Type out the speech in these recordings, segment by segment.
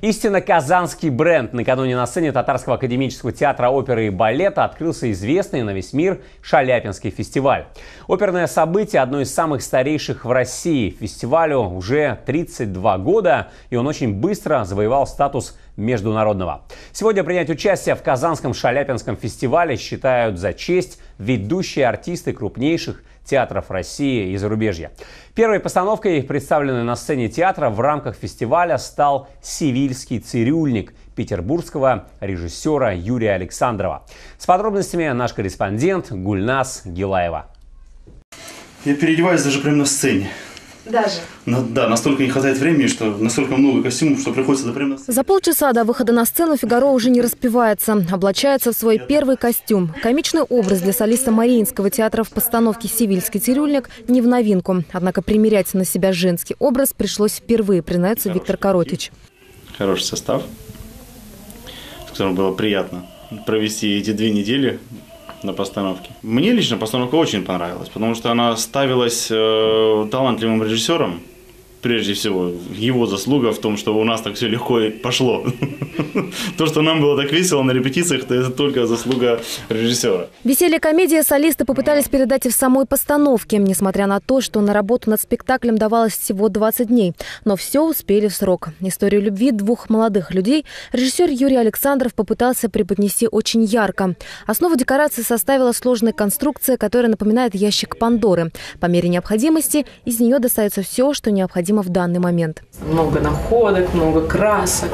Истинно казанский бренд. Накануне на сцене Татарского академического театра оперы и балета открылся известный на весь мир Шаляпинский фестиваль. Оперное событие – одно из самых старейших в России. Фестивалю уже 32 года, и он очень быстро завоевал статус международного. Сегодня принять участие в Казанском Шаляпинском фестивале считают за честь ведущие артисты крупнейших театров России и зарубежья. Первой постановкой, представленной на сцене театра в рамках фестиваля, стал «Сивильский цирюльник» петербургского режиссера Юрия Александрова. С подробностями наш корреспондент Гульназ Гилаева. Я переодеваюсь даже прямо на сцене. Даже? Да, настолько не хватает времени, что настолько много костюмов, что приходится прямо на сцене. За полчаса до выхода на сцену Фигаро уже не распевается. Облачается в свой первый костюм. Комичный образ для солиста Мариинского театра в постановке «Сивильский цирюльник» не в новинку. Однако примерять на себя женский образ пришлось впервые, признается Виктор Коротич. Хороший состав, с которым было приятно провести эти 2 недели на постановке. Мне лично постановка очень понравилась, потому что она ставилась талантливым режиссером. Прежде всего, его заслуга в том, что у нас так все легко и пошло. То, что нам было так весело на репетициях, это только заслуга режиссера. Веселье комедии солисты попытались передать и в самой постановке, несмотря на то, что на работу над спектаклем давалось всего 20 дней. Но все успели в срок. Историю любви 2 молодых людей режиссер Юрий Александров попытался преподнести очень ярко. Основу декорации составила сложная конструкция, которая напоминает ящик Пандоры. По мере необходимости из нее достается все, что необходимо в данный момент. Много находок, много красок,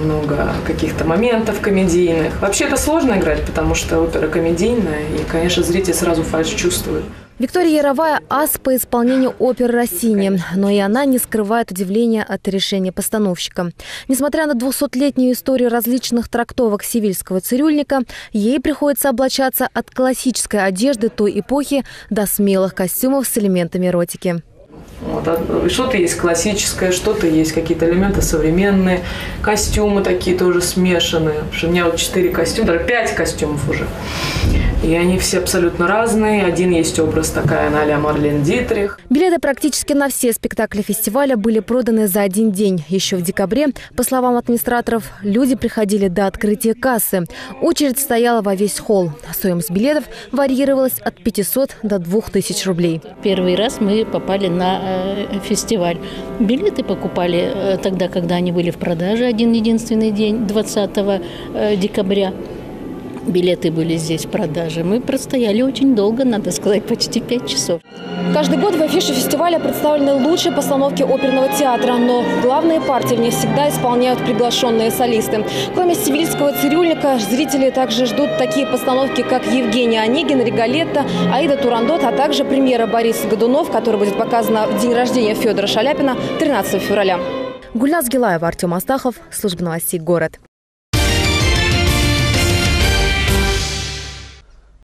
много каких-то моментов комедийных. Вообще это сложно играть, потому что опера комедийная, и, конечно, зритель сразу фальшь чувствует. Виктория Яровая – ас по исполнению оперы Россини, но и она не скрывает удивления от решения постановщика. Несмотря на 200-летнюю историю различных трактовок «Сивильского цирюльника», ей приходится облачаться от классической одежды той эпохи до смелых костюмов с элементами эротики. Вот. Что-то есть классическое, что-то есть какие-то элементы современные, костюмы такие тоже смешанные. Потому что у меня вот 4 костюма, даже 5 костюмов уже. И они все абсолютно разные. Один есть образ такая а-ля Марлен Дитрих. Билеты практически на все спектакли фестиваля были проданы за 1 день. Еще в декабре, по словам администраторов, люди приходили до открытия кассы. Очередь стояла во весь холл. Стоимость билетов варьировалась от 500 до 2000 рублей. Первый раз мы попали на фестиваль. Билеты покупали тогда, когда они были в продаже, один-единственный день, 20 декабря. Билеты были здесь в продаже. Мы простояли очень долго, надо сказать, почти 5 часов. Каждый год в афише фестиваля представлены лучшие постановки оперного театра, но главные партии в ней всегда исполняют приглашенные солисты. Кроме «Сивильского цирюльника», зрители также ждут такие постановки, как «Евгений Онегин», «Риголетто», «Аида Турандот», а также премьера «Борис Годунов», которая будет показана в день рождения Федора Шаляпина 13 февраля. Гульназ Гилаева, Артем Астахов, служба новостей «Город».